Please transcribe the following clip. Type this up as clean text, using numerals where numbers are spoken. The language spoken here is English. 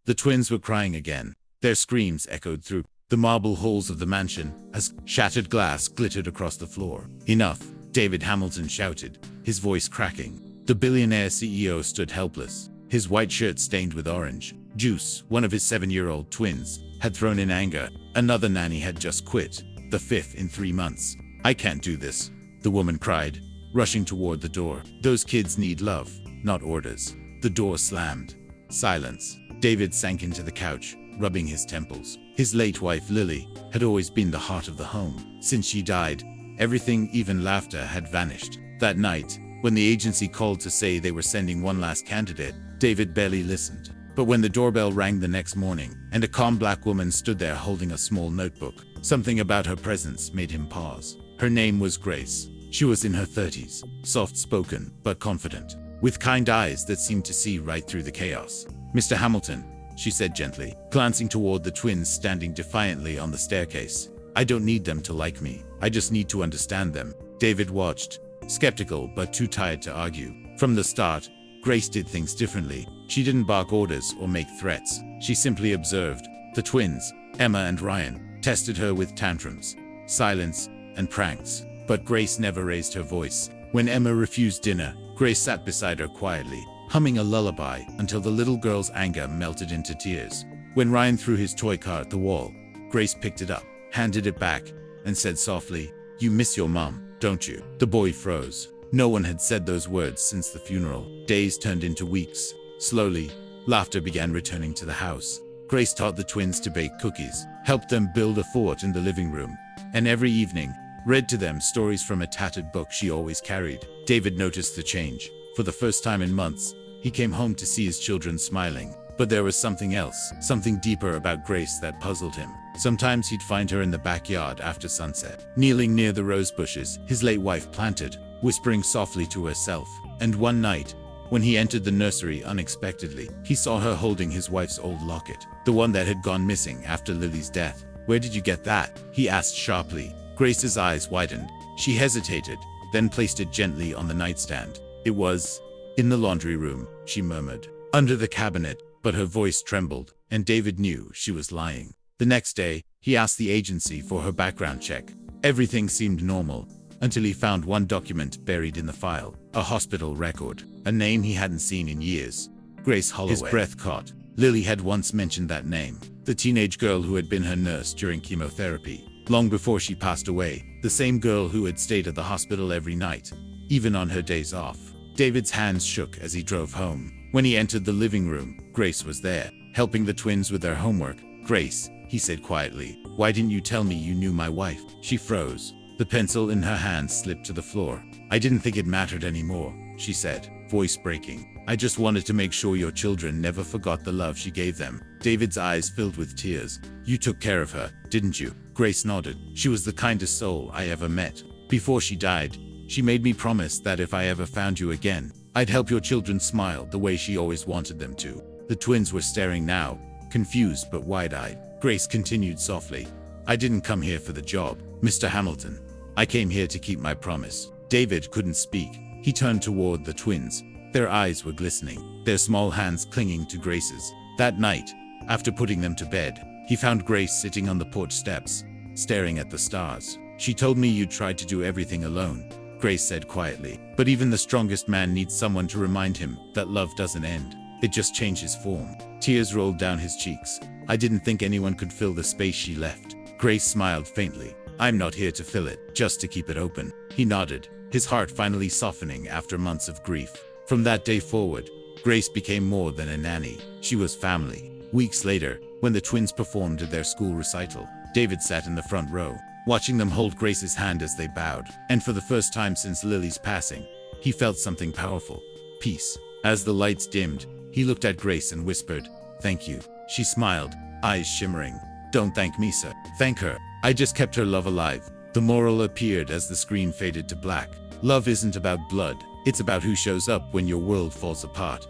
The twins were crying again. Their screams echoed through the marble halls of the mansion as shattered glass glittered across the floor. "Enough," David Hamilton shouted, his voice cracking. The billionaire CEO stood helpless, his white shirt stained with orange juice. One of his 7-year-old twins had thrown in anger. Another nanny had just quit, the 5th in 3 months. "I can't do this," the woman cried, rushing toward the door. "Those kids need love, not orders." The door slammed. Silence. David sank into the couch, rubbing his temples. His late wife Lily had always been the heart of the home. Since she died, everything, even laughter, had vanished. That night, when the agency called to say they were sending one last candidate, David barely listened. But when the doorbell rang the next morning, and a calm black woman stood there holding a small notebook, something about her presence made him pause. Her name was Grace. She was in her 30s, soft-spoken but confident, with kind eyes that seemed to see right through the chaos. "Mr. Hamilton," she said gently, glancing toward the twins standing defiantly on the staircase. "I don't need them to like me. I just need to understand them." David watched, skeptical but too tired to argue. From the start, Grace did things differently. She didn't bark orders or make threats. She simply observed. The twins, Emma and Ryan, tested her with tantrums, silence, and pranks. But Grace never raised her voice. When Emma refused dinner, Grace sat beside her quietly, humming a lullaby until the little girl's anger melted into tears. When Ryan threw his toy car at the wall, Grace picked it up, handed it back, and said softly, "You miss your mom, don't you?" The boy froze. No one had said those words since the funeral. Days turned into weeks. Slowly, laughter began returning to the house. Grace taught the twins to bake cookies, helped them build a fort in the living room, and every evening, read to them stories from a tattered book she always carried. David noticed the change. For the first time in months, he came home to see his children smiling. But there was something else, something deeper about Grace that puzzled him. Sometimes he'd find her in the backyard after sunset, kneeling near the rose bushes his late wife planted, whispering softly to herself. And one night, when he entered the nursery unexpectedly, he saw her holding his wife's old locket, the one that had gone missing after Lily's death. "Where did you get that?" he asked sharply. Grace's eyes widened. She hesitated, then placed it gently on the nightstand. "It was in the laundry room," she murmured. "Under the cabinet," but her voice trembled, and David knew she was lying. The next day, he asked the agency for her background check. Everything seemed normal, until he found one document buried in the file, a hospital record, a name he hadn't seen in years. Grace Holloway. His breath caught. Lily had once mentioned that name, the teenage girl who had been her nurse during chemotherapy. Long before she passed away, the same girl who had stayed at the hospital every night, even on her days off. David's hands shook as he drove home. When he entered the living room, Grace was there, helping the twins with their homework. "Grace," he said quietly, "why didn't you tell me you knew my wife?" She froze. The pencil in her hand slipped to the floor. "I didn't think it mattered anymore," she said, voice breaking. "I just wanted to make sure your children never forgot the love she gave them." David's eyes filled with tears. "You took care of her, didn't you?" Grace nodded. "She was the kindest soul I ever met. Before she died, she made me promise that if I ever found you again, I'd help your children smile the way she always wanted them to." The twins were staring now, confused but wide-eyed. Grace continued softly, "I didn't come here for the job, Mr. Hamilton. I came here to keep my promise." David couldn't speak. He turned toward the twins. Their eyes were glistening, their small hands clinging to Grace's. That night, after putting them to bed, he found Grace sitting on the porch steps, staring at the stars. "She told me you tried to do everything alone," Grace said quietly. "But even the strongest man needs someone to remind him that love doesn't end. It just changes form." Tears rolled down his cheeks. "I didn't think anyone could fill the space she left." Grace smiled faintly. "I'm not here to fill it, just to keep it open." He nodded, his heart finally softening after months of grief. From that day forward, Grace became more than a nanny. She was family. Weeks later, when the twins performed at their school recital, David sat in the front row, watching them hold Grace's hand as they bowed. And for the first time since Lily's passing, he felt something powerful. Peace. As the lights dimmed, he looked at Grace and whispered, "Thank you." She smiled, eyes shimmering. "Don't thank me, sir. Thank her. I just kept her love alive." The moral appeared as the screen faded to black. Love isn't about blood. It's about who shows up when your world falls apart.